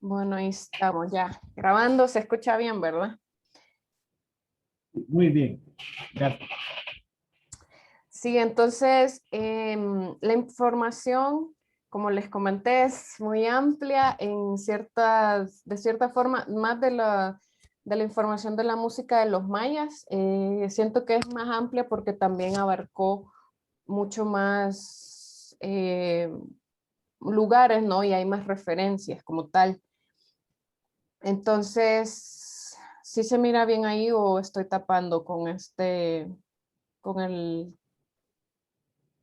Bueno, ahí estamos ya grabando, se escucha bien, ¿verdad? Muy bien, gracias. Sí, entonces la información, como les comenté, es muy amplia de cierta forma, más de la información de la música de los mayas. Siento que es más amplia porque también abarcó mucho más lugares, ¿no? Y hay más referencias como tal. Entonces, ¿sí se mira bien ahí o estoy tapando con el,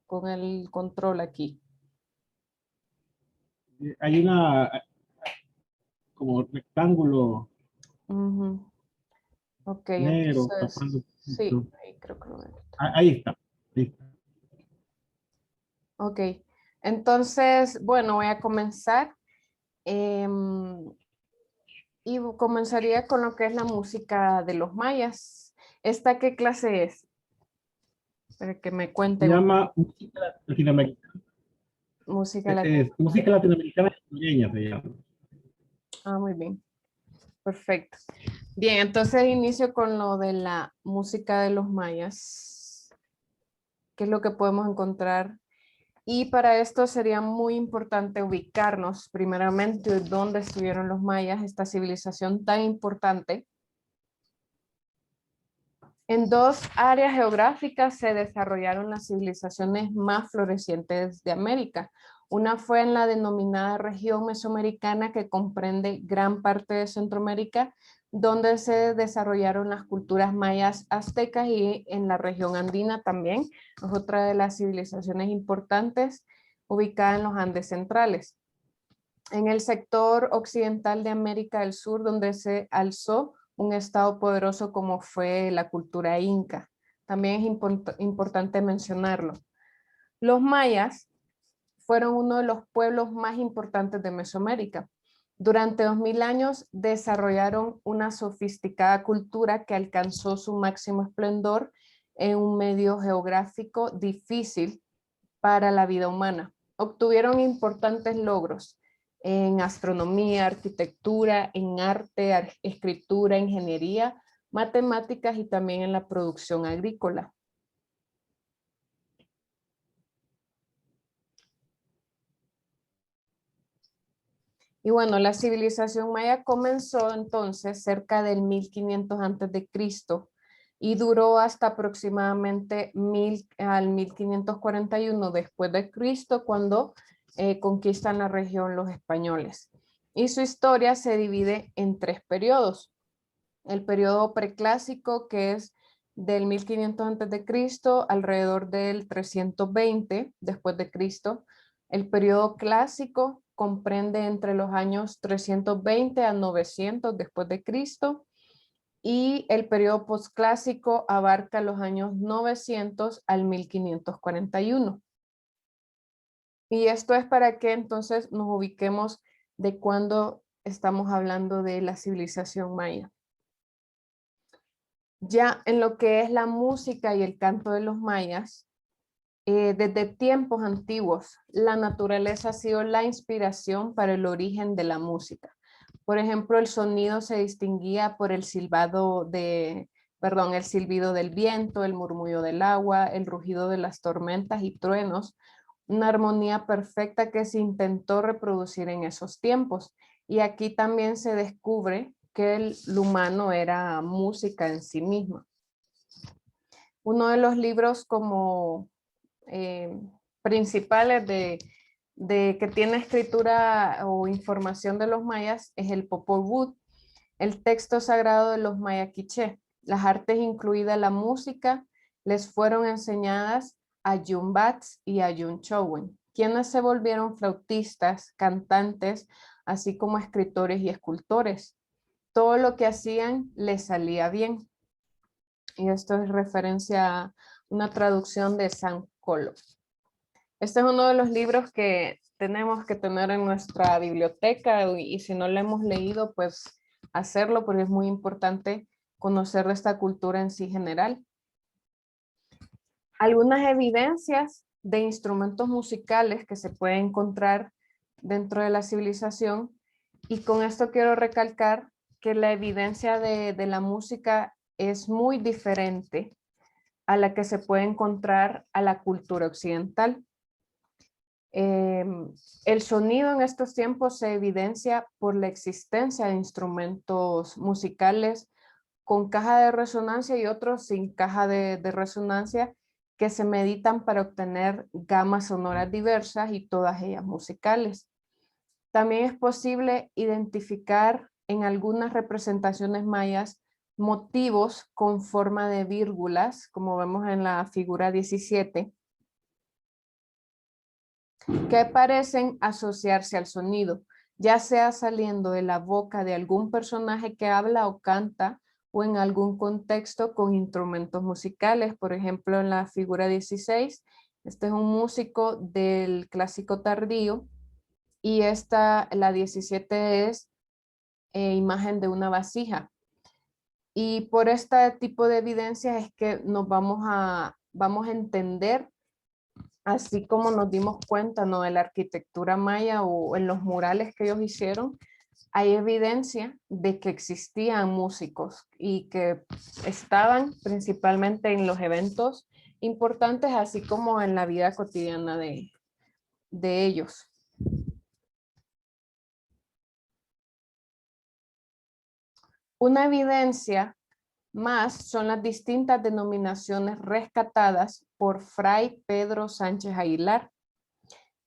con el control aquí? Hay una como rectángulo Ujú. Ok, negro entonces, tapando un sí, poquito. ahí creo que lo veo. Ahí está, ahí está. Ok, entonces, bueno, voy a comenzar. Y comenzaría con lo que es la música de los mayas. ¿Esta qué clase es? Para que me Se cuenten llama música latinoamericana. música latina. Música latinoamericana sureña se llama. Ah, muy bien, perfecto. Bien, entonces inicio con lo de la música de los mayas, qué es lo que podemos encontrar. Y para esto sería muy importante ubicarnos primeramente dónde estuvieron los mayas, esta civilización tan importante. En dos áreas geográficas se desarrollaron las civilizaciones más florecientes de América. Una fue en la denominada región mesoamericana que comprende gran parte de Centroamérica, donde se desarrollaron las culturas mayas aztecas, y en la región andina también, es otra de las civilizaciones importantes ubicada en los Andes centrales. En el sector occidental de América del Sur, donde se alzó un estado poderoso como fue la cultura inca. También es importante mencionarlo. Los mayas fueron uno de los pueblos más importantes de Mesoamérica. Durante 2000 años desarrollaron una sofisticada cultura que alcanzó su máximo esplendor en un medio geográfico difícil para la vida humana. Obtuvieron importantes logros en astronomía, arquitectura, en arte, escritura, ingeniería, matemáticas y también en la producción agrícola. Y bueno, la civilización maya comenzó entonces cerca del 1500 antes de Cristo y duró hasta aproximadamente al 1541 después de Cristo, cuando conquistan la región los españoles. Y su historia se divide en tres periodos. El periodo preclásico, que es del 1500 antes de Cristo alrededor del 320 después de Cristo. El periodo clásico comprende entre los años 320 a 900 después de Cristo, y el periodo posclásico abarca los años 900 al 1541. Y esto es para que entonces nos ubiquemos de cuando estamos hablando de la civilización maya. Ya en lo que es la música y el canto de los mayas, desde tiempos antiguos, la naturaleza ha sido la inspiración para el origen de la música. Por ejemplo, el sonido se distinguía por el el silbido del viento, el murmullo del agua, el rugido de las tormentas y truenos, una armonía perfecta que se intentó reproducir en esos tiempos. Y aquí también se descubre que el humano era música en sí misma. Uno de los libros como eh, principales de que tiene escritura o información de los mayas es el Popol Vuh, el texto sagrado de los maya quiché. Las artes, incluida la música, les fueron enseñadas a Yumbats y a Yunchowen, quienes se volvieron flautistas, cantantes, así como escritores y escultores. Todo lo que hacían les salía bien. Y esto es referencia a una traducción de San Colo. Este es uno de los libros que tenemos que tener en nuestra biblioteca, y si no lo hemos leído, pues hacerlo, porque es muy importante conocer de esta cultura en sí general. Algunas evidencias de instrumentos musicales que se pueden encontrar dentro de la civilización Y con esto quiero recalcar que la evidencia de la música es muy diferente a la que se puede encontrar a la cultura occidental. El sonido en estos tiempos se evidencia por la existencia de instrumentos musicales con caja de resonancia y otros sin caja de resonancia que se meditan para obtener gamas sonoras diversas y todas ellas musicales. También es posible identificar en algunas representaciones mayas motivos con forma de vírgulas, como vemos en la figura 17, que parecen asociarse al sonido, ya sea saliendo de la boca de algún personaje que habla o canta o en algún contexto con instrumentos musicales. Por ejemplo, en la figura 16, este es un músico del clásico tardío y la 17 es imagen de una vasija. Y por este tipo de evidencias es que vamos a entender, así como nos dimos cuenta, ¿no?, de la arquitectura maya o en los murales que ellos hicieron, hay evidencia de que existían músicos y que estaban principalmente en los eventos importantes, así como en la vida cotidiana de ellos. Una evidencia más son las distintas denominaciones rescatadas por Fray Pedro Sánchez Aguilar.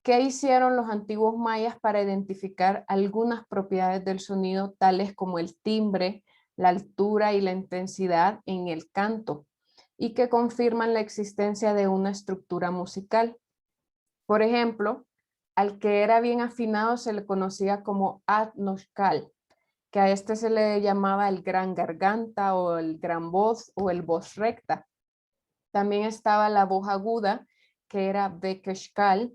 ¿Qué hicieron los antiguos mayas para identificar algunas propiedades del sonido, tales como el timbre, la altura y la intensidad en el canto, y que confirman la existencia de una estructura musical? Por ejemplo, al que era bien afinado se le conocía como Atnoshkal, que a este se le llamaba el gran garganta o el gran voz o el voz recta. También estaba la voz aguda, que era Bekeshkal,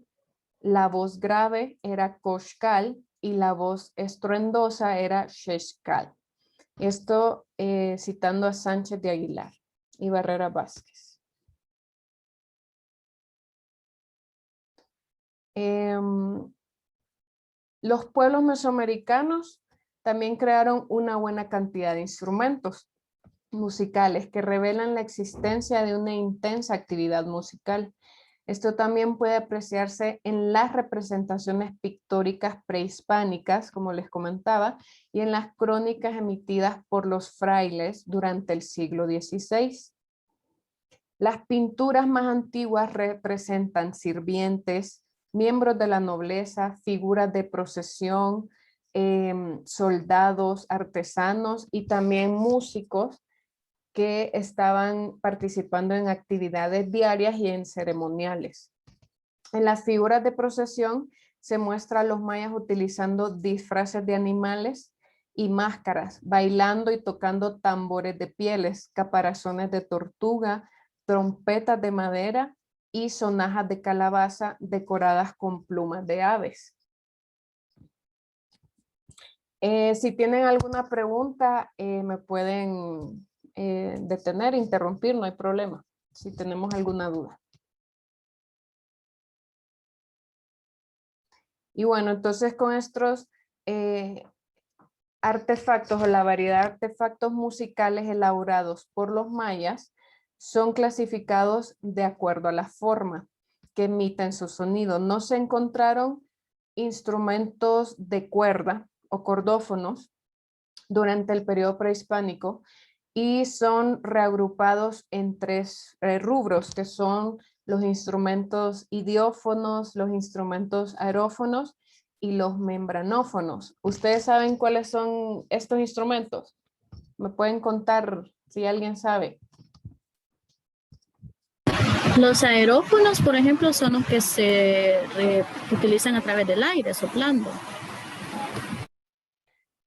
la voz grave era Koshkal y la voz estruendosa era Sheshkal. Esto citando a Sánchez de Aguilar y Barrera Vázquez. Los pueblos mesoamericanos también crearon una buena cantidad de instrumentos musicales que revelan la existencia de una intensa actividad musical. Esto también puede apreciarse en las representaciones pictóricas prehispánicas, como les comentaba, y en las crónicas emitidas por los frailes durante el siglo XVI. Las pinturas más antiguas representan sirvientes, miembros de la nobleza, figuras de procesión, soldados, artesanos y también músicos que estaban participando en actividades diarias y en ceremoniales. En las figuras de procesión se muestra a los mayas utilizando disfraces de animales y máscaras, bailando y tocando tambores de pieles, caparazones de tortuga, trompetas de madera y sonajas de calabaza decoradas con plumas de aves. Si tienen alguna pregunta, me pueden detener, interrumpir, no hay problema, si tenemos alguna duda. Y bueno, entonces con estos artefactos o la variedad de artefactos musicales elaborados por los mayas son clasificados de acuerdo a la forma que emiten su sonido. No se encontraron instrumentos de cuerda o cordófonos durante el periodo prehispánico y son reagrupados en tres rubros, que son los instrumentos idiófonos, los instrumentos aerófonos y los membranófonos. ¿Ustedes saben cuáles son estos instrumentos? ¿Me pueden contar si alguien sabe? Los aerófonos, por ejemplo, son los que se utilizan a través del aire, soplando.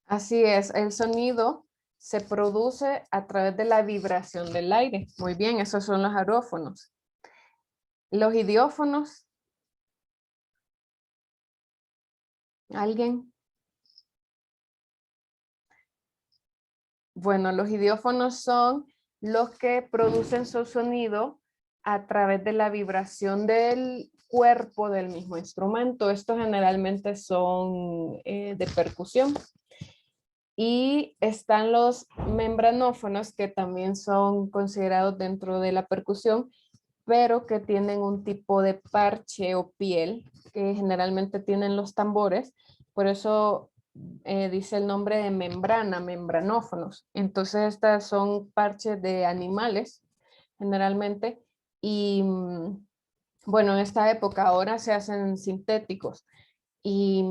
Así es, el sonido se produce a través de la vibración del aire. Muy bien, esos son los aerófonos. Los idiófonos. ¿Alguien? Bueno, los idiófonos son los que producen su sonido a través de la vibración del cuerpo del mismo instrumento. Estos generalmente son de percusión. Y están los membranófonos, que también son considerados dentro de la percusión, pero que tienen un tipo de parche o piel que generalmente tienen los tambores. Por eso dice el nombre de membrana, membranófonos. Entonces estas son parches de animales generalmente. Y bueno, en esta época ahora se hacen sintéticos. Y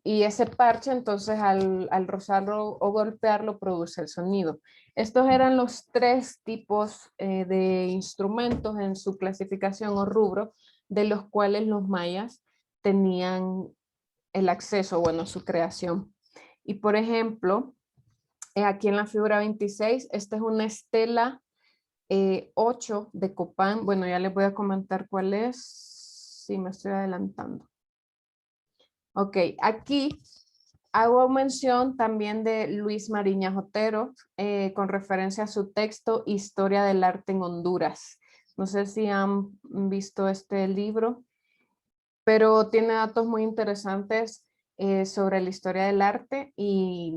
ese parche entonces al rozarlo o golpearlo produce el sonido. Estos eran los tres tipos de instrumentos en su clasificación o rubro, de los cuales los mayas tenían el acceso, bueno, su creación. Y por ejemplo, aquí en la figura 26, esta es una estela 8 de Copán. Bueno, ya les voy a comentar cuál es, si me estoy adelantando. Ok, aquí hago mención también de Luis Mariñas Otero con referencia a su texto Historia del Arte en Honduras. No sé si han visto este libro, pero tiene datos muy interesantes sobre la historia del arte y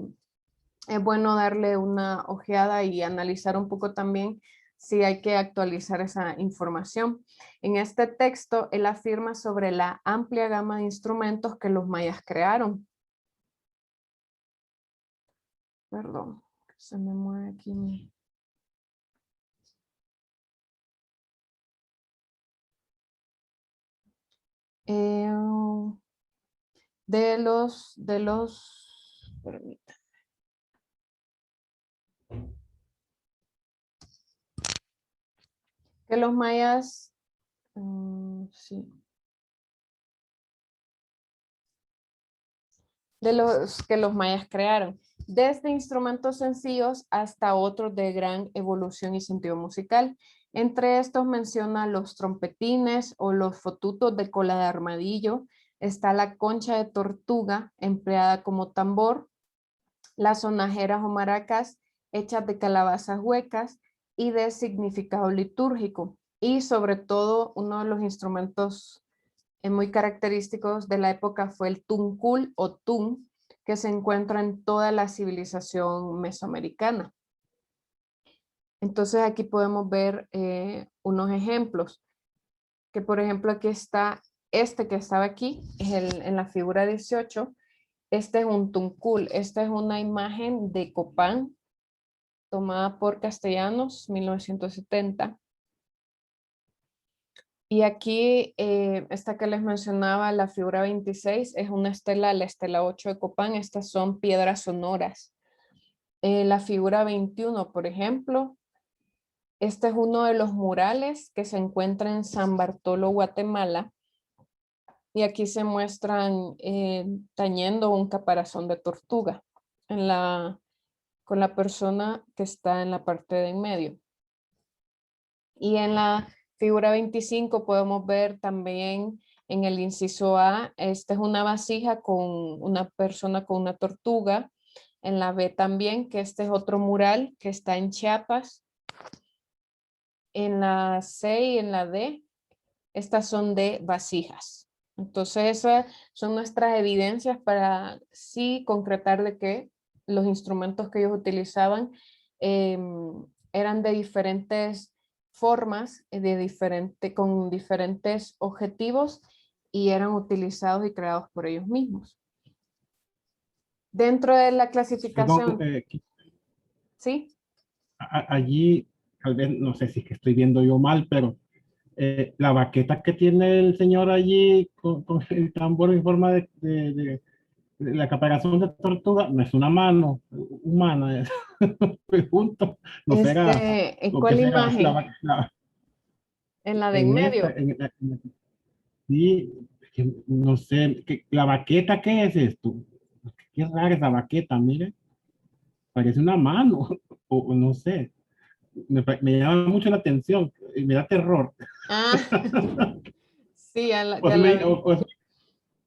es bueno darle una ojeada y analizar un poco también si hay que actualizar esa información. En este texto, él afirma sobre la amplia gama de instrumentos que los mayas crearon. Perdón, se me mueve aquí mi... permítame. Que los mayas, sí. De los que los mayas crearon, desde instrumentos sencillos hasta otros de gran evolución y sentido musical. Entre estos menciona los trompetines o los fotutos de cola de armadillo, está la concha de tortuga empleada como tambor, las sonajeras o maracas hechas de calabazas huecas y de significado litúrgico. Y sobre todo uno de los instrumentos muy característicos de la época fue el tuncul o tun, que se encuentra en toda la civilización mesoamericana. Entonces aquí podemos ver unos ejemplos, que por ejemplo aquí está este que estaba aquí, es en la figura 18, este es un tuncul, esta es una imagen de Copán, tomada por Castellanos, 1970. Y aquí, esta que les mencionaba, la figura 26, es una estela, la estela 8 de Copán. Estas son piedras sonoras. La figura 21, por ejemplo, este es uno de los murales que se encuentra en San Bartolo, Guatemala. Y aquí se muestran tañendo un caparazón de tortuga con la persona que está en la parte de en medio. Y en la figura 25 podemos ver también en el inciso A, esta es una vasija con una persona con una tortuga. En la B también, que este es otro mural que está en Chiapas. En la C y en la D, estas son de vasijas. Entonces esas son nuestras evidencias para sí concretar de que los instrumentos que ellos utilizaban eran de diferentes formas, con diferentes objetivos y eran utilizados y creados por ellos mismos. Dentro de la Perdón, clasificación, ¿sí? allí, tal vez, no sé si es que estoy viendo yo mal, pero la baqueta que tiene el señor allí con el tambor en forma de la caparazón de tortuga, no es una mano humana, pregunto, no será, ¿En o qué cuál será, imagen? En la de en en esta, medio. sí, es que no sé, la baqueta, ¿qué es esto? Qué rara esa baqueta, mire, parece una mano, o no sé, me llama mucho la atención, y me da terror. Ah, sí, O, ya la vi. o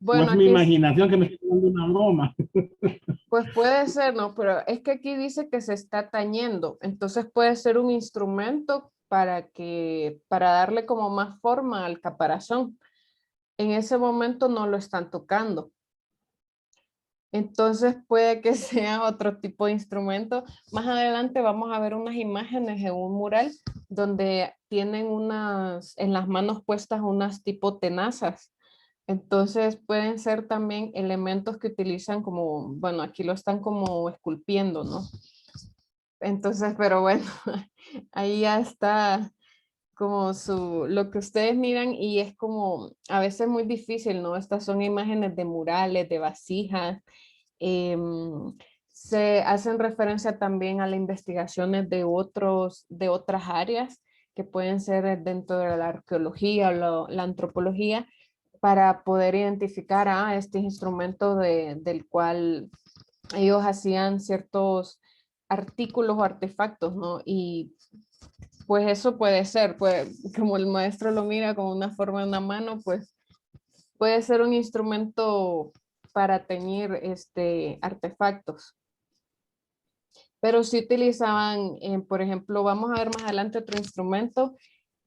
Bueno, es mi aquí imaginación que me está dando una broma. pues puede ser, ¿no? Pero es que aquí dice que se está tañendo, entonces puede ser un instrumento para darle como más forma al caparazón. en ese momento no lo están tocando. Entonces puede que sea otro tipo de instrumento. Más adelante vamos a ver unas imágenes en un mural donde tienen en las manos puestas unas tipo tenazas. Entonces pueden ser también elementos que utilizan como, bueno, aquí lo están como esculpiendo, ¿no? Entonces, pero bueno, ahí ya está como lo que ustedes miran y es como a veces muy difícil, ¿no? Estas son imágenes de murales, de vasijas. Se hacen referencia también a las investigaciones de otras áreas que pueden ser dentro de la arqueología o la antropología para poder identificar a este instrumento del cual ellos hacían ciertos artículos o artefactos, ¿no? Y pues eso puede ser, pues como el maestro lo mira como una forma de una mano, pues puede ser un instrumento para teñir artefactos. Pero sí utilizaban, por ejemplo, vamos a ver más adelante otro instrumento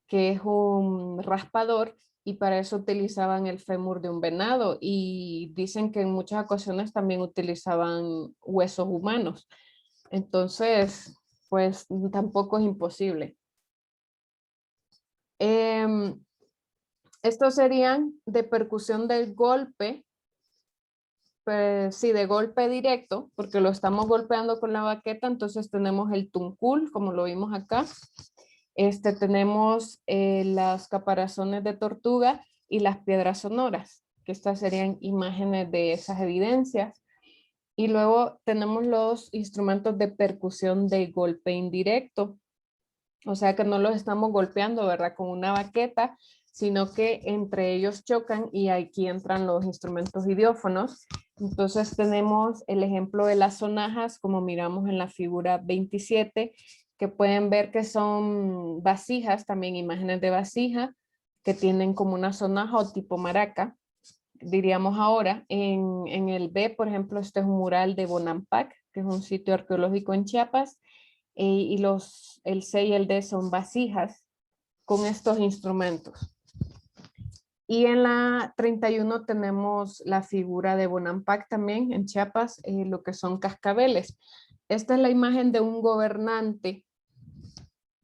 que es un raspador y para eso utilizaban el fémur de un venado y dicen que en muchas ocasiones también utilizaban huesos humanos. Entonces, pues tampoco es imposible. Estos serían de percusión del golpe, pues, sí, de golpe directo, porque lo estamos golpeando con la baqueta, entonces tenemos el tuncul, como lo vimos acá. Tenemos las caparazones de tortuga y las piedras sonoras, que estas serían imágenes de esas evidencias. Y luego tenemos los instrumentos de percusión de golpe indirecto, o sea que no los estamos golpeando, ¿verdad? Con una baqueta, sino que entre ellos chocan y aquí entran los instrumentos idiófonos. Entonces tenemos el ejemplo de las sonajas, como miramos en la figura 27, que pueden ver que son vasijas, también imágenes de vasija, que tienen como una sonaja o tipo maraca, diríamos ahora. En el B, por ejemplo, este es un mural de Bonampak, que es un sitio arqueológico en Chiapas, y el C y el D son vasijas con estos instrumentos. Y en la 31 tenemos la figura de Bonampak también en Chiapas, lo que son cascabeles. Esta es la imagen de un gobernante.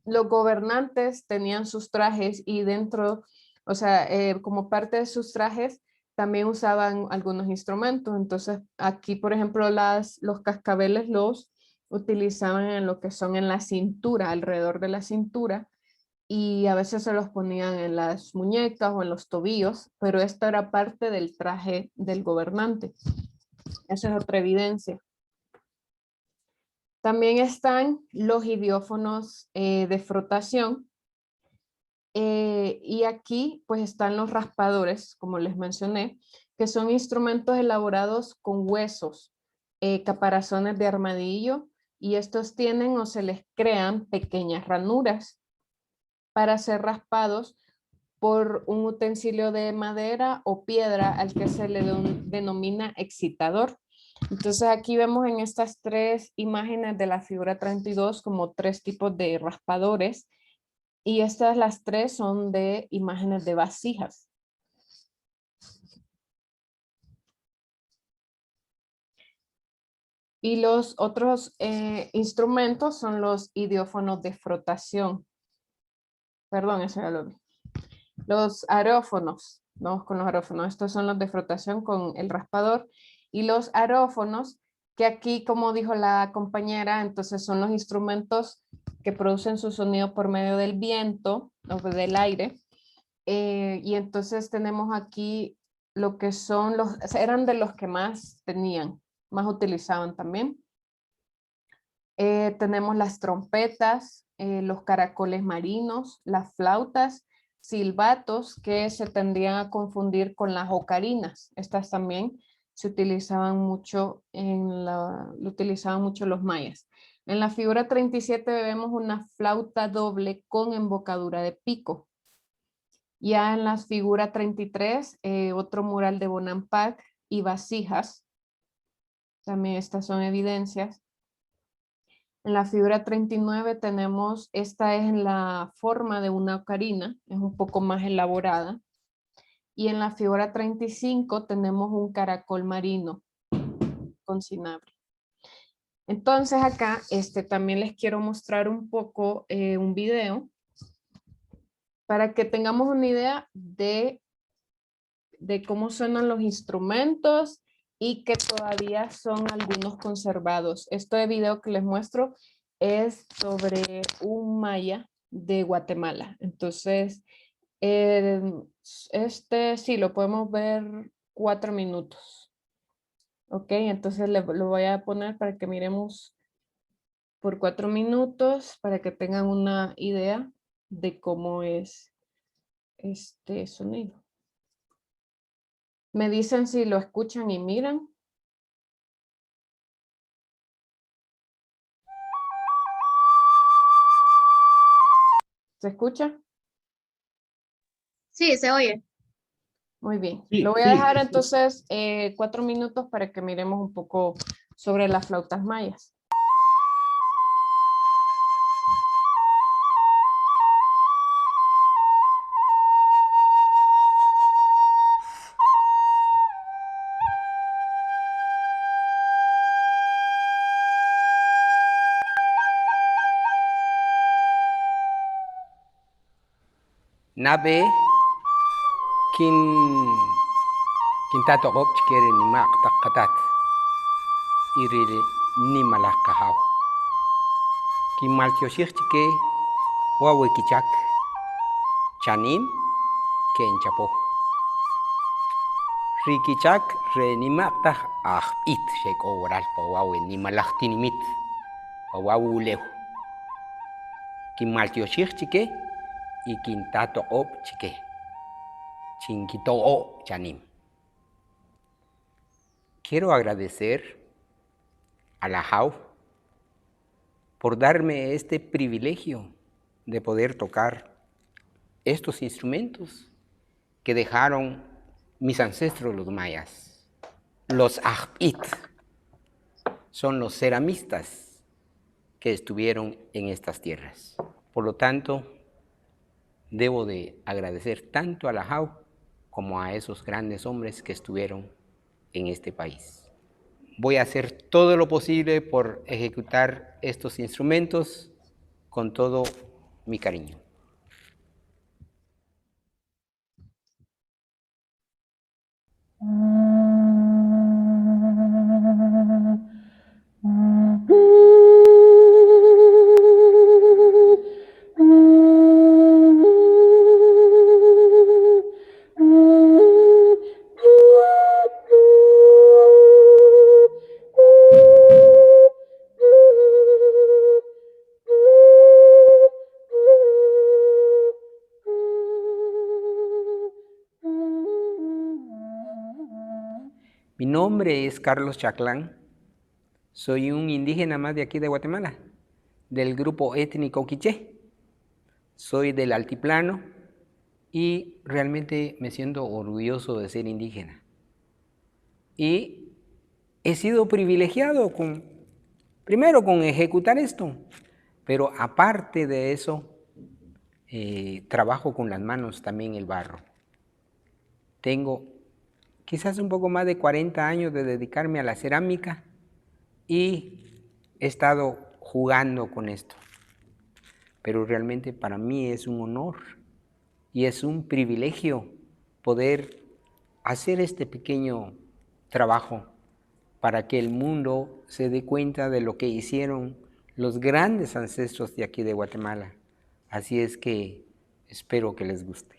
Los gobernantes tenían sus trajes y dentro, o sea, como parte de sus trajes, también usaban algunos instrumentos. Entonces, aquí, por ejemplo, los cascabeles los utilizaban en lo que son en la cintura, alrededor de la cintura, y a veces se los ponían en las muñecas o en los tobillos, pero esto era parte del traje del gobernante. Esa es otra evidencia. También están los idiófonos de frotación, y aquí pues están los raspadores, como les mencioné, que son instrumentos elaborados con huesos, caparazones de armadillo, y estos tienen o se les crean pequeñas ranuras para ser raspados por un utensilio de madera o piedra al que se le denomina excitador. Entonces aquí vemos en estas tres imágenes de la figura 32 como tres tipos de raspadores, y estas las tres son de imágenes de vasijas. Y los otros instrumentos son los idiófonos de frotación. Perdón, eso ya lo vi. Los aerófonos, vamos con los aerófonos. Estos son los de frotación con el raspador. Y los aerófonos, que aquí, como dijo la compañera, entonces son los instrumentos que producen su sonido por medio del viento o del aire. Y entonces tenemos aquí lo que son eran de los que más tenían, más utilizaban también. Tenemos las trompetas, los caracoles marinos, las flautas, silbatos que se tendrían a confundir con las ocarinas. Estas también se utilizaban mucho lo utilizaban mucho los mayas. En la figura 37 vemos una flauta doble con embocadura de pico. Ya en la figura 33, otro mural de Bonampak y vasijas. También estas son evidencias. En la figura 39 tenemos, esta es en la forma de una ocarina, es un poco más elaborada. Y en la figura 35 tenemos un caracol marino con cinabrio. Entonces acá también les quiero mostrar un poco un video para que tengamos una idea de cómo suenan los instrumentos y que todavía son algunos conservados. Este video que les muestro es sobre un maya de Guatemala. Entonces, sí, lo podemos ver 4 minutos. Ok, entonces lo voy a poner para que miremos por 4 minutos, para que tengan una idea de cómo es este sonido. Me dicen si lo escuchan y miran. ¿Se escucha? Sí, se oye. Muy bien. Sí, Lo voy a sí, dejar sí. entonces 4 minutos para que miremos un poco sobre las flautas mayas. Nabe kin tato gop chikere ni mak takatat irire ni malak kahaw kin maltio shik chike wawe kichak chanim ken chapo rikichak re ni mak tak it shek oral pa wawe ni malak tinimit pa wawe ulew kin maltio shik chike y kin tato gop chike Chinquito o Chanim. Quiero agradecer a la JAU por darme este privilegio de poder tocar estos instrumentos que dejaron mis ancestros los mayas. Los ajpit son los ceramistas que estuvieron en estas tierras. Por lo tanto, debo de agradecer tanto a la JAU como a esos grandes hombres que estuvieron en este país. Voy a hacer todo lo posible por ejecutar estos instrumentos con todo mi cariño. Mi nombre es Carlos Chaclán, soy un indígena más de aquí de Guatemala, del grupo étnico quiché. Soy del altiplano y realmente me siento orgulloso de ser indígena. Y he sido privilegiado primero con ejecutar esto, pero aparte de eso, trabajo con las manos también el barro. Tengo quizás un poco más de 40 años de dedicarme a la cerámica y he estado jugando con esto. Pero realmente para mí es un honor y es un privilegio poder hacer este pequeño trabajo para que el mundo se dé cuenta de lo que hicieron los grandes ancestros de aquí de Guatemala. Así es que espero que les guste.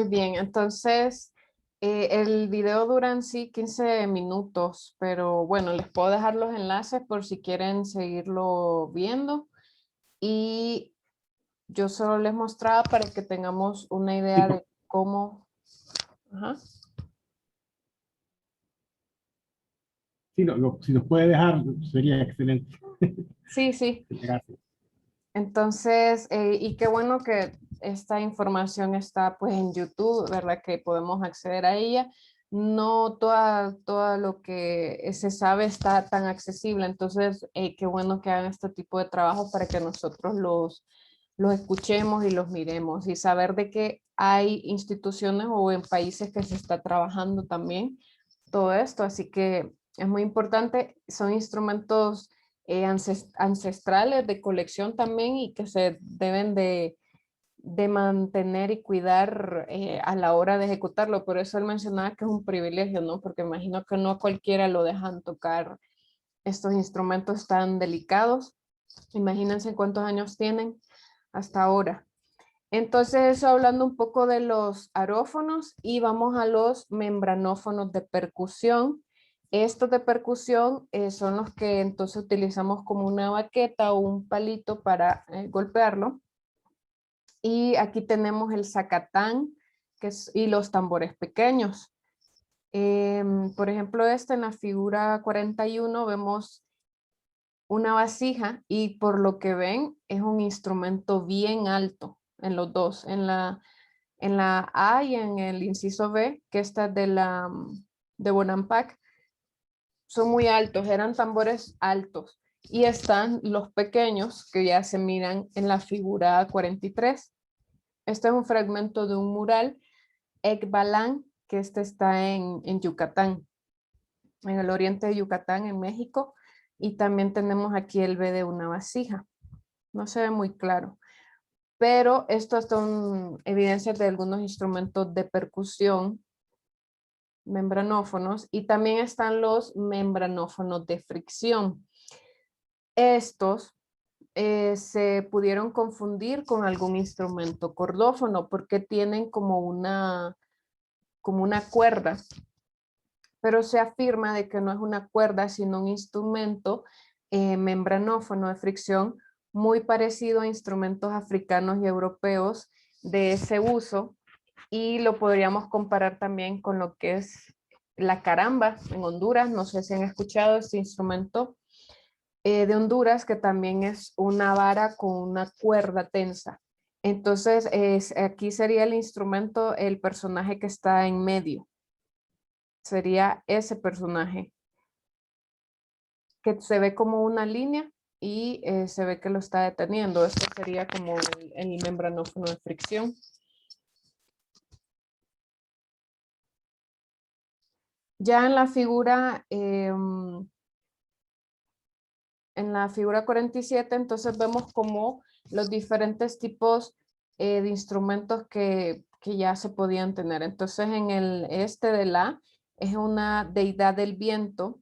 Muy bien, entonces el video dura en sí 15 minutos, pero bueno, les puedo dejar los enlaces por si quieren seguirlo viendo. Y yo solo les mostraba para que tengamos una idea de cómo... Ajá. Sí, si nos puede dejar, sería excelente. Sí, sí. Gracias. Entonces, y qué bueno que esta información está pues en YouTube, ¿verdad? Que podemos acceder a ella. No todo lo que se sabe está tan accesible, entonces qué bueno que hagan este tipo de trabajo para que nosotros los escuchemos y los miremos y saber de que hay instituciones o en países que se está trabajando también todo esto, así que es muy importante, son instrumentos ancestrales de colección también y que se deben de mantener y cuidar a la hora de ejecutarlo. Por eso él mencionaba que es un privilegio, ¿no? Porque imagino que no a cualquiera lo dejan tocar estos instrumentos tan delicados. Imagínense cuántos años tienen hasta ahora. Entonces, eso hablando un poco de los arófonos y vamos a los membranófonos de percusión. Estos de percusión son los que entonces utilizamos como una baqueta o un palito para golpearlo. Y aquí tenemos el zacatán y los tambores pequeños. Por ejemplo, en la figura 41 vemos una vasija y por lo que ven es un instrumento bien alto en los dos, en la A y en el inciso B, que está de Bonampak, son muy altos, eran tambores altos. Y están los pequeños que ya se miran en la figura 43. Este es un fragmento de un mural, Ekbalan, que está en Yucatán, en el oriente de Yucatán, en México. Y también tenemos aquí el B de una vasija. No se ve muy claro. Pero estos son evidencias de algunos instrumentos de percusión, membranófonos, y también están los membranófonos de fricción. Estos se pudieron confundir con algún instrumento cordófono porque tienen como una cuerda, pero se afirma de que no es una cuerda, sino un instrumento membranófono de fricción muy parecido a instrumentos africanos y europeos de ese uso, y lo podríamos comparar también con lo que es la caramba en Honduras. No sé si han escuchado este instrumento de Honduras, que también es una vara con una cuerda tensa. Entonces, aquí sería el instrumento, el personaje que está en medio. Sería ese personaje que se ve como una línea y se ve que lo está deteniendo. Esto sería como el membranófono de fricción. Ya en la figura 47, entonces vemos como los diferentes tipos de instrumentos que ya se podían tener. Entonces en el de la es una deidad del viento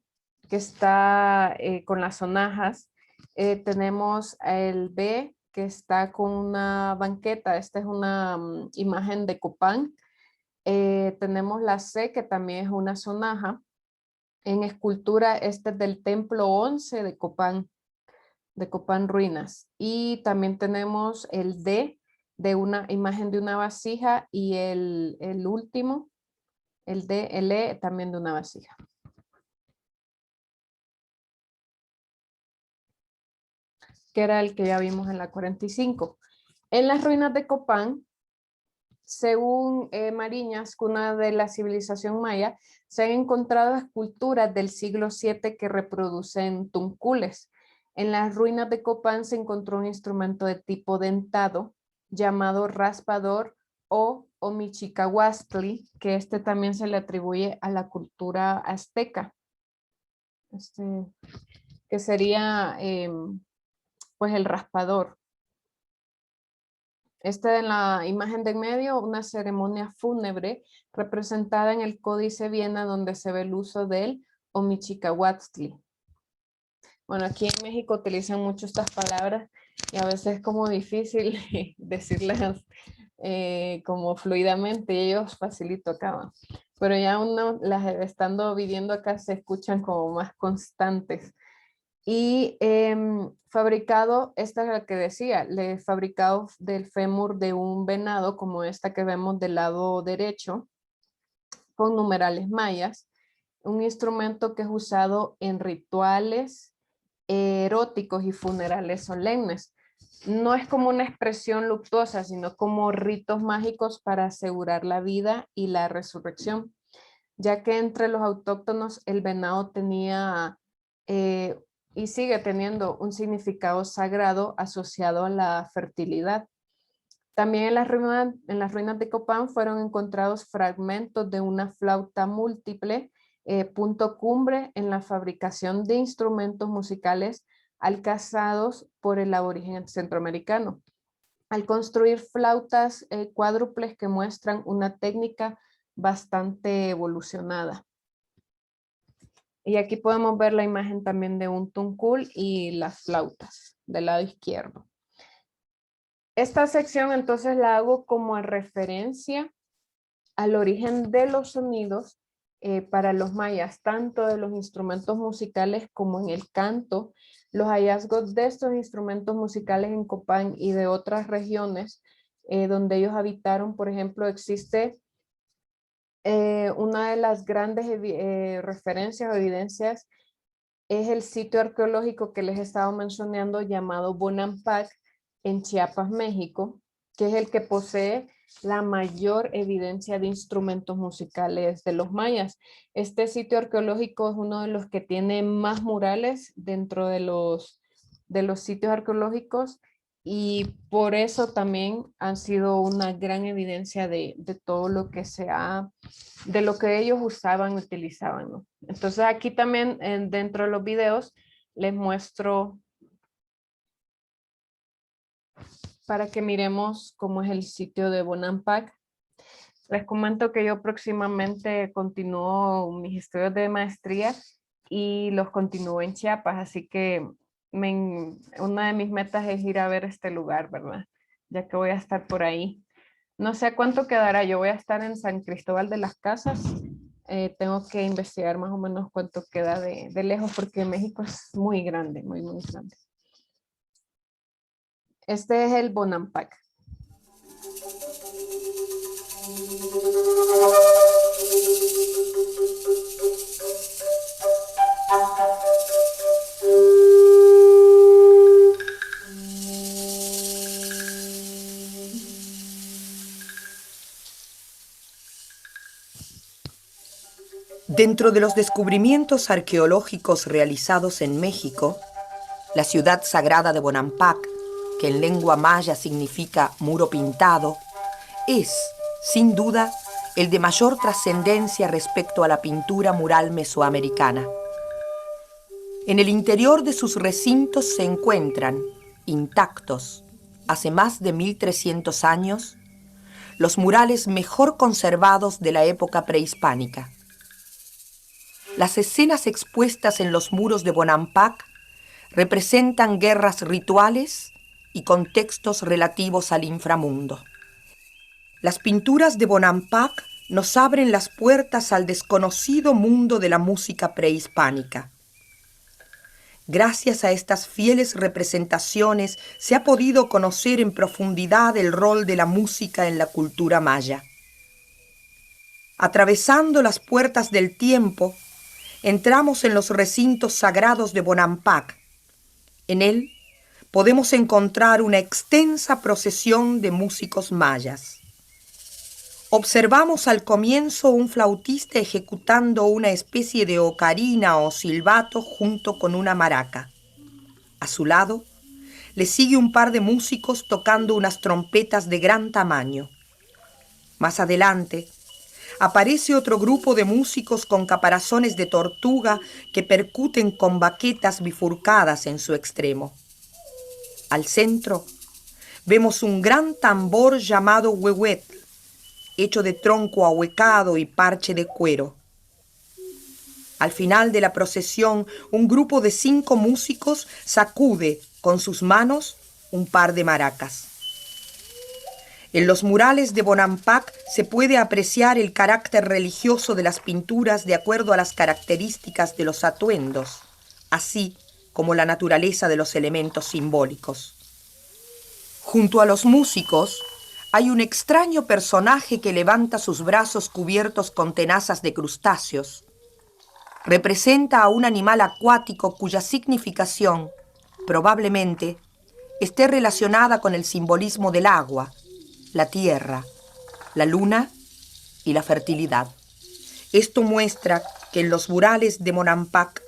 que está con las sonajas. Tenemos el B que está con una banqueta. Esta es una imagen de Copán. Tenemos la C que también es una sonaja. En escultura, este es del templo 11 de Copán Ruinas. Y también tenemos el D de una imagen de una vasija y el último, el D, el E también de una vasija. Que era el que ya vimos en la 45. En las ruinas de Copán, según Mariñas, cuna de la civilización maya, se han encontrado esculturas del siglo VII que reproducen tuncules. En las ruinas de Copán se encontró un instrumento de tipo dentado llamado raspador o omichicahuastli, que también se le atribuye a la cultura azteca. Que sería pues el raspador. En la imagen de en medio, una ceremonia fúnebre representada en el Códice Viena, donde se ve el uso del omichicahuastli. Bueno, aquí en México utilizan mucho estas palabras y a veces es como difícil decirlas como fluidamente, y ellos facilito tocaban. Pero ya uno, las estando viviendo acá, se escuchan como más constantes. Y fabricado, esta es la que decía, le fabricado del fémur de un venado, como esta que vemos del lado derecho, con numerales mayas, un instrumento que es usado en rituales eróticos y funerales solemnes. No es como una expresión luctuosa, sino como ritos mágicos para asegurar la vida y la resurrección, ya que entre los autóctonos el venado tenía y sigue teniendo un significado sagrado asociado a la fertilidad. También en las ruinas de Copán fueron encontrados fragmentos de una flauta múltiple, punto cumbre en la fabricación de instrumentos musicales alcanzados por el aborigen centroamericano, al construir flautas cuádruples que muestran una técnica bastante evolucionada. Y aquí podemos ver la imagen también de un tuncul y las flautas del lado izquierdo. Esta sección entonces la hago como referencia al origen de los sonidos para los mayas, tanto de los instrumentos musicales como en el canto. Los hallazgos de estos instrumentos musicales en Copán y de otras regiones donde ellos habitaron, por ejemplo, existe una de las grandes referencias o evidencias es el sitio arqueológico que les he estado mencionando llamado Bonampak en Chiapas, México, que es el que posee la mayor evidencia de instrumentos musicales de los mayas. Este sitio arqueológico es uno de los que tiene más murales dentro de los sitios arqueológicos y por eso también han sido una gran evidencia de todo lo que de lo que ellos usaban, utilizaban, ¿no? Entonces aquí también dentro de los videos les muestro para que miremos cómo es el sitio de Bonampak. Les comento que yo próximamente continúo mis estudios de maestría y los continúo en Chiapas, así que una de mis metas es ir a ver este lugar, ¿verdad? Ya que voy a estar por ahí. No sé cuánto quedará, yo voy a estar en San Cristóbal de las Casas. Tengo que investigar más o menos cuánto queda de lejos porque México es muy grande, muy, muy grande. Este es el Bonampak. Dentro de los descubrimientos arqueológicos realizados en México, la ciudad sagrada de Bonampak, que en lengua maya significa muro pintado, es, sin duda, el de mayor trascendencia respecto a la pintura mural mesoamericana. En el interior de sus recintos se encuentran, intactos, hace más de 1300 años, los murales mejor conservados de la época prehispánica. Las escenas expuestas en los muros de Bonampak representan guerras rituales y contextos relativos al inframundo. Las pinturas de Bonampak nos abren las puertas al desconocido mundo de la música prehispánica. Gracias a estas fieles representaciones se ha podido conocer en profundidad el rol de la música en la cultura maya. Atravesando las puertas del tiempo, entramos en los recintos sagrados de Bonampak. En él podemos encontrar una extensa procesión de músicos mayas. Observamos al comienzo un flautista ejecutando una especie de ocarina o silbato junto con una maraca. A su lado le sigue un par de músicos tocando unas trompetas de gran tamaño. Más adelante aparece otro grupo de músicos con caparazones de tortuga que percuten con baquetas bifurcadas en su extremo. Al centro vemos un gran tambor llamado huehuet, hecho de tronco ahuecado y parche de cuero. Al final de la procesión, un grupo de 5 músicos sacude con sus manos un par de maracas. En los murales de Bonampak se puede apreciar el carácter religioso de las pinturas de acuerdo a las características de los atuendos, así como la naturaleza de los elementos simbólicos. Junto a los músicos hay un extraño personaje que levanta sus brazos cubiertos con tenazas de crustáceos. Representa a un animal acuático cuya significación, probablemente, esté relacionada con el simbolismo del agua, la tierra, la luna y la fertilidad. Esto muestra que en los murales de Bonampak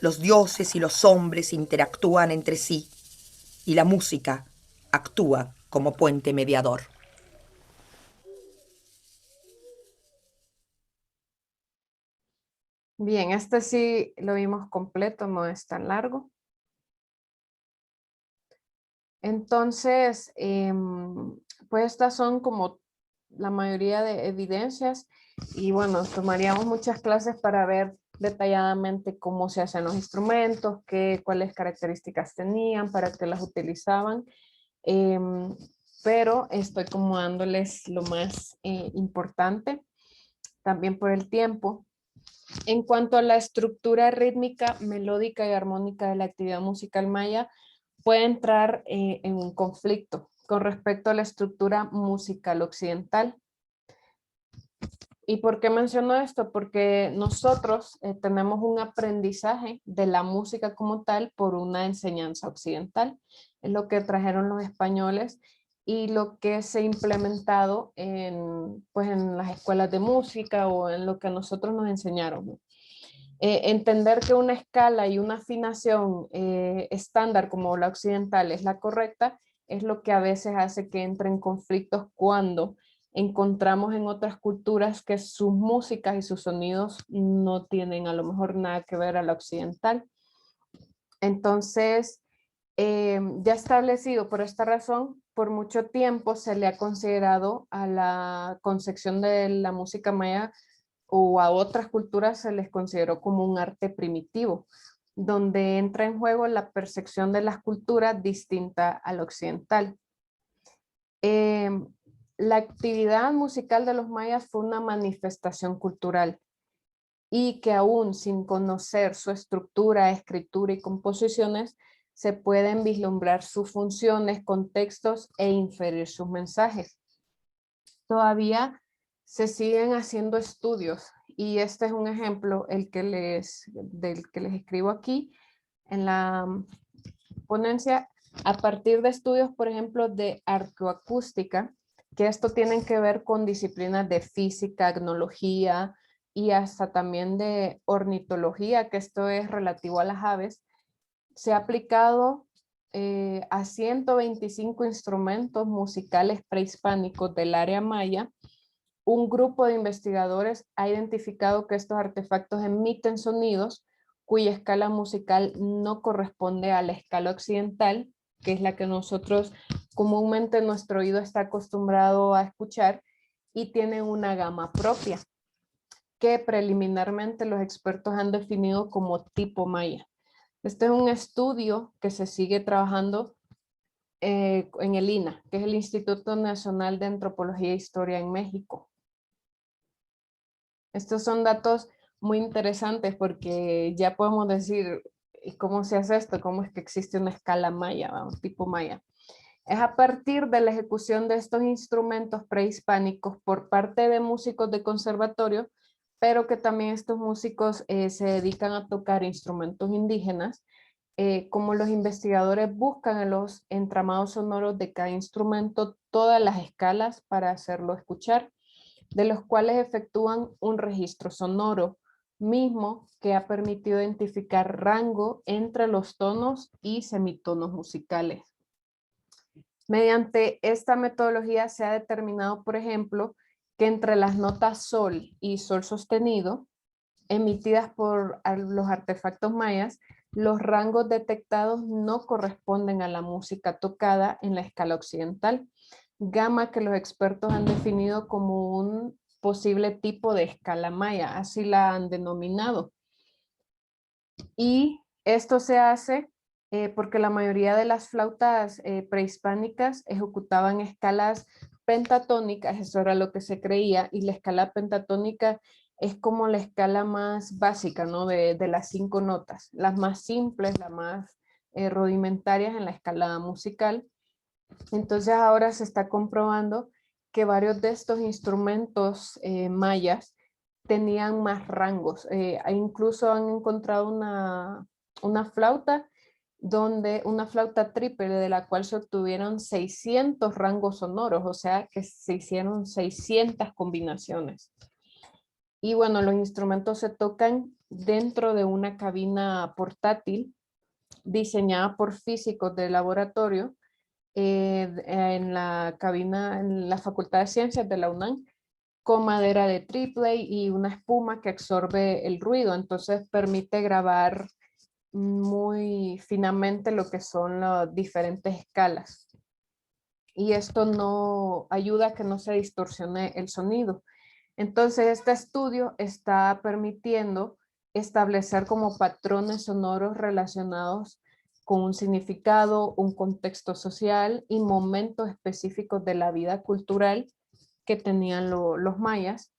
los dioses y los hombres interactúan entre sí y la música actúa como puente mediador. Bien, este sí lo vimos completo, no es tan largo. Entonces, pues estas son como la mayoría de evidencias y bueno, tomaríamos muchas clases para ver detalladamente cómo se hacen los instrumentos, cuáles características tenían, para qué las utilizaban, pero estoy como dándoles lo más importante, también por el tiempo. En cuanto a la estructura rítmica, melódica y armónica de la actividad musical maya, puede entrar en un conflicto con respecto a la estructura musical occidental. ¿Y por qué menciono esto? Porque nosotros tenemos un aprendizaje de la música como tal por una enseñanza occidental. Es lo que trajeron los españoles y lo que se ha implementado pues en las escuelas de música o en lo que nosotros nos enseñaron. Entender que una escala y una afinación estándar como la occidental es la correcta, es lo que a veces hace que entre en conflictos cuando encontramos en otras culturas que sus músicas y sus sonidos no tienen a lo mejor nada que ver a la occidental. Entonces, ya establecido por esta razón, por mucho tiempo se le ha considerado a la concepción de la música maya o a otras culturas se les consideró como un arte primitivo, donde entra en juego la percepción de las culturas distinta al occidental. La actividad musical de los mayas fue una manifestación cultural y que aún sin conocer su estructura, escritura y composiciones, se pueden vislumbrar sus funciones, contextos e inferir sus mensajes. Todavía se siguen haciendo estudios y este es un ejemplo del que les escribo aquí en la ponencia a partir de estudios, por ejemplo, de arqueoacústica, que esto tienen que ver con disciplinas de física, etnología y hasta también de ornitología, que esto es relativo a las aves. Se ha aplicado a 125 instrumentos musicales prehispánicos del área maya. Un grupo de investigadores ha identificado que estos artefactos emiten sonidos cuya escala musical no corresponde a la escala occidental, que es la que nosotros comúnmente nuestro oído está acostumbrado a escuchar, y tienen una gama propia, que preliminarmente los expertos han definido como tipo maya. Este es un estudio que se sigue trabajando en el INAH, que es el Instituto Nacional de Antropología e Historia en México. Estos son datos muy interesantes porque ya podemos decir, ¿cómo se hace esto? ¿Cómo es que existe una escala maya, un tipo maya? Es a partir de la ejecución de estos instrumentos prehispánicos por parte de músicos de conservatorio, pero que también estos músicos se dedican a tocar instrumentos indígenas, como los investigadores buscan en los entramados sonoros de cada instrumento todas las escalas para hacerlo escuchar, de los cuales efectúan un registro sonoro, mismo que ha permitido identificar rango entre los tonos y semitonos musicales. Mediante esta metodología se ha determinado, por ejemplo, que entre las notas sol y sol sostenido, emitidas por los artefactos mayas, los rangos detectados no corresponden a la música tocada en la escala occidental, gama que los expertos han definido como un posible tipo de escala maya, así la han denominado. Y esto se hace porque la mayoría de las flautas prehispánicas ejecutaban escalas pentatónicas, eso era lo que se creía, y la escala pentatónica es como la escala más básica, ¿no? De las 5 notas, las más simples, las más rudimentarias en la escala musical. Entonces ahora se está comprobando que varios de estos instrumentos mayas tenían más rangos. Incluso han encontrado una flauta una flauta triple de la cual se obtuvieron 600 rangos sonoros, o sea que se hicieron 600 combinaciones. Y bueno, los instrumentos se tocan dentro de una cabina portátil diseñada por físicos de laboratorio en la cabina, en la Facultad de Ciencias de la UNAM, con madera de triple y una espuma que absorbe el ruido, entonces permite grabar muy finamente lo que son las diferentes escalas. Y esto no ayuda a que no se distorsione el sonido. Entonces este estudio está permitiendo establecer como patrones sonoros relacionados con un significado, un contexto social y momentos específicos de la vida cultural que tenían los mayas.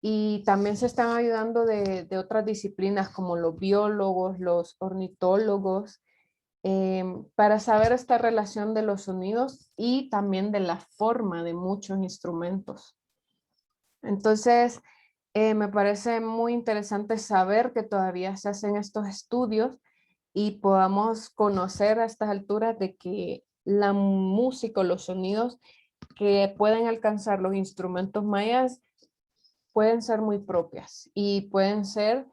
Y también se están ayudando de otras disciplinas como los biólogos, los ornitólogos, para saber esta relación de los sonidos y también de la forma de muchos instrumentos. Entonces, me parece muy interesante saber que todavía se hacen estos estudios y podamos conocer a estas alturas de que la música, los sonidos que pueden alcanzar los instrumentos mayas pueden ser muy propias y pueden ser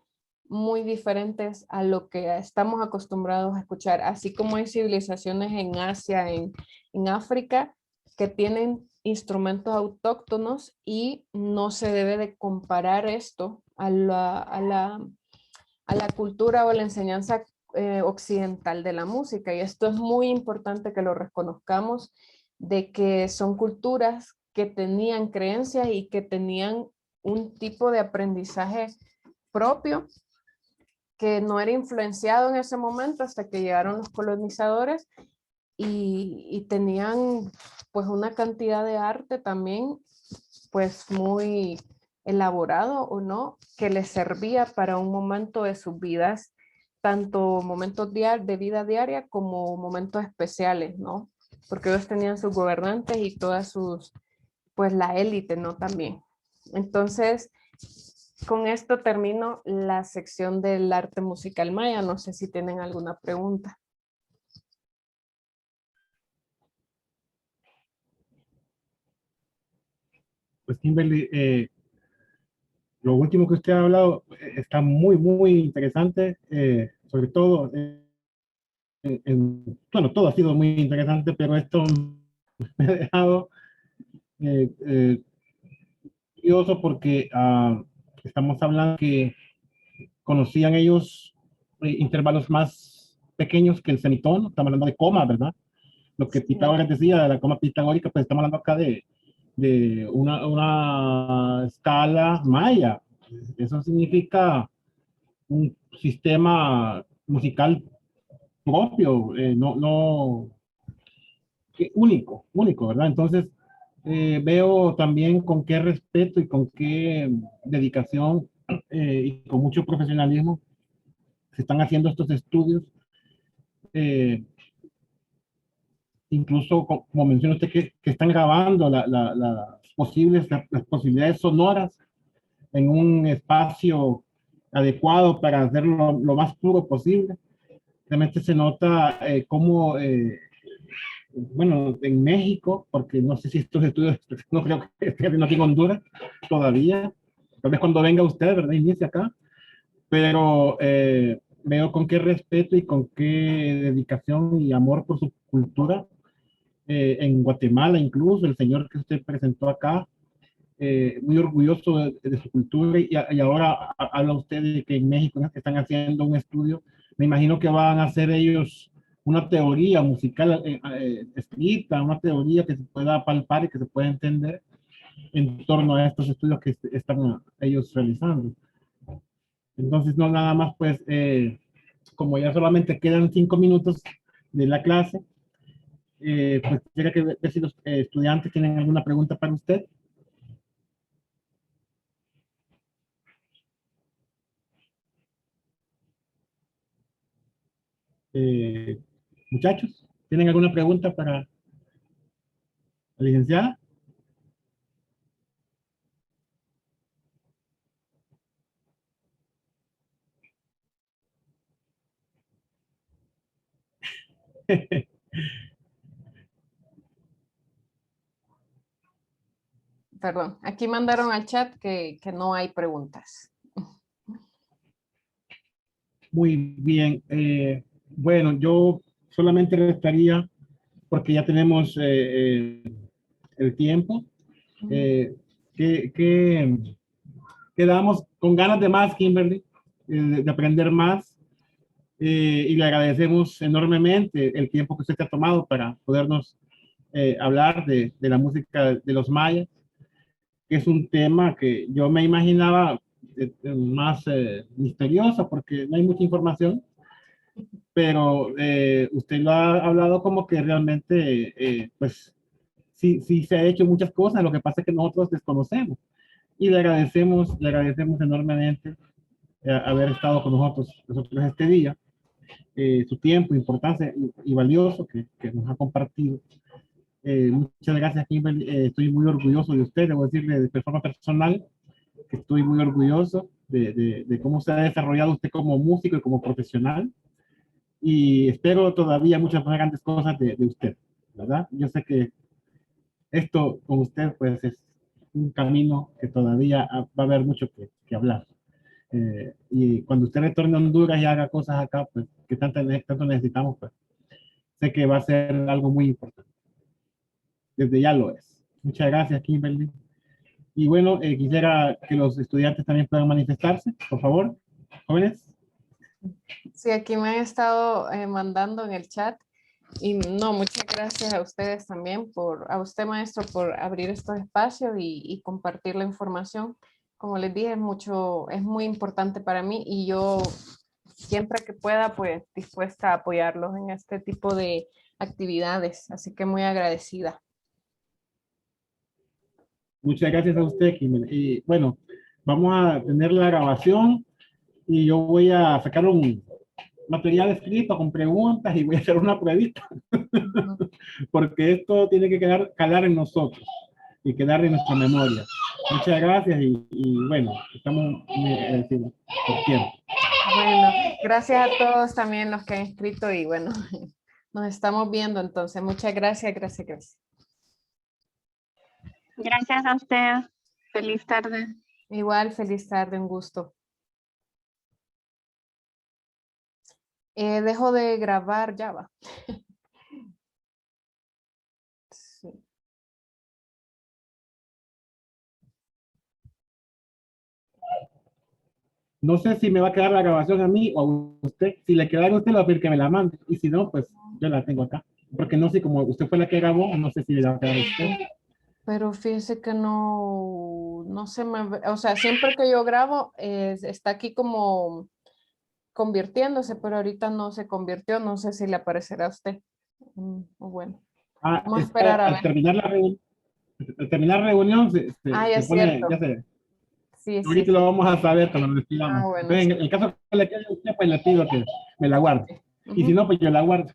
muy diferentes a lo que estamos acostumbrados a escuchar, así como hay civilizaciones en Asia, en África, que tienen instrumentos autóctonos y no se debe de comparar esto a la cultura o la enseñanza occidental de la música. Y esto es muy importante que lo reconozcamos, de que son culturas que tenían creencias y que tenían un tipo de aprendizaje propio que no era influenciado en ese momento hasta que llegaron los colonizadores y tenían pues una cantidad de arte también pues muy elaborado o no, que les servía para un momento de sus vidas, tanto momentos de vida diaria como momentos especiales, ¿no? Porque ellos tenían sus gobernantes y todas sus, pues la élite, ¿no? También. Entonces, con esto termino la sección del arte musical maya. No sé si tienen alguna pregunta. Pues Kimberly, lo último que usted ha hablado está muy, muy interesante, sobre todo, bueno, todo ha sido muy interesante, pero esto me ha dejado curioso porque estamos hablando que conocían ellos intervalos más pequeños que el semitón, estamos hablando de coma, ¿verdad? Lo que Pitágoras decía de la coma pitagórica, pues estamos hablando acá de una escala maya. Eso significa un sistema musical propio, único, ¿verdad? Entonces, veo también con qué respeto y con qué dedicación y con mucho profesionalismo se están haciendo estos estudios. Incluso, como menciona usted, que están grabando las posibilidades sonoras en un espacio adecuado para hacerlo lo más puro posible. Realmente se nota cómo, bueno, en México, porque no sé si estos estudios, no creo que estén haciendo aquí en Honduras todavía, tal vez cuando venga usted, ¿verdad? Inicie acá, pero veo con qué respeto y con qué dedicación y amor por su cultura. En Guatemala incluso, el señor que usted presentó acá, muy orgulloso de su cultura y ahora habla usted de que en México están haciendo un estudio. Me imagino que van a hacer ellos una teoría musical escrita, una teoría que se pueda palpar y que se pueda entender en torno a estos estudios que están ellos realizando. Entonces, no nada más, pues, como ya solamente quedan 5 minutos de la clase, pues quisiera que ver si los estudiantes tienen alguna pregunta para usted. Muchachos, ¿tienen alguna pregunta para la licenciada? Perdón, aquí mandaron al chat que no hay preguntas. Muy bien. Bueno, yo solamente restaría, porque ya tenemos el tiempo, que quedamos con ganas de más, Kimberly, de aprender más, y le agradecemos enormemente el tiempo que usted se ha tomado para podernos hablar de la música de los mayas, que es un tema que yo me imaginaba más misterioso porque no hay mucha información, pero usted lo ha hablado como que realmente, pues, sí se ha hecho muchas cosas, lo que pasa es que nosotros desconocemos. Y le agradecemos enormemente haber estado con nosotros este día, su tiempo, importancia y valioso que nos ha compartido. Muchas gracias, Kimberly. Estoy muy orgulloso de usted, debo decirle de forma personal que estoy muy orgulloso de cómo se ha desarrollado usted como músico y como profesional. Y espero todavía muchas más grandes cosas de usted, ¿verdad? Yo sé que esto con usted pues es un camino que todavía va a haber mucho que hablar. Y cuando usted retorne a Honduras y haga cosas acá, pues que tanto necesitamos, pues sé que va a ser algo muy importante. Desde ya lo es. Muchas gracias, Kimberly. Y bueno, quisiera que los estudiantes también puedan manifestarse, por favor, jóvenes. Sí, aquí me han estado mandando en el chat. Y no, muchas gracias a ustedes también, a usted maestro, por abrir estos espacios y compartir la información. Como les dije, es muy importante para mí y yo siempre que pueda, pues dispuesta a apoyarlos en este tipo de actividades. Así que muy agradecida. Muchas gracias a usted, Kimberly. Y bueno, vamos a tener la grabación y yo voy a sacar un material escrito con preguntas y voy a hacer una pruebita. Porque esto tiene que calar en nosotros y quedar en nuestra memoria. Muchas gracias y bueno, estamos muy agradecidos por tiempo. Bueno, gracias a todos también los que han escrito y bueno, nos estamos viendo entonces. Muchas gracias, gracias. Gracias a usted. Feliz tarde. Igual, feliz tarde, un gusto. Dejo de grabar, ya va. Sí. No sé si me va a quedar la grabación a mí o a usted. Si le queda a usted, le voy a pedir que me la mande. Y si no, pues yo la tengo acá. Porque no sé, como usted fue la que grabó, no sé si le va a quedar a usted. Pero fíjese que no se me ve, o sea, siempre que yo grabo está aquí como convirtiéndose, pero ahorita no se convirtió, no sé si le aparecerá a usted. O bueno, vamos a esperar a Al ver. terminar la reunión, Ya se es pone, cierto. ya se, Sí, ahorita sí. lo vamos a saber cuando nos despidamos. Bueno, Entonces, sí. en el caso que le quede a usted, pues le pido que me la guarde. Y si Ujú. no, pues yo la guardo.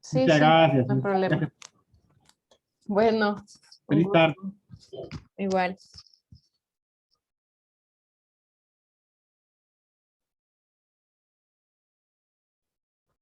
Sí, Muchas sí, gracias. no hay problema. Gracias. Bueno, un Feliz tarde. gusto. Igual.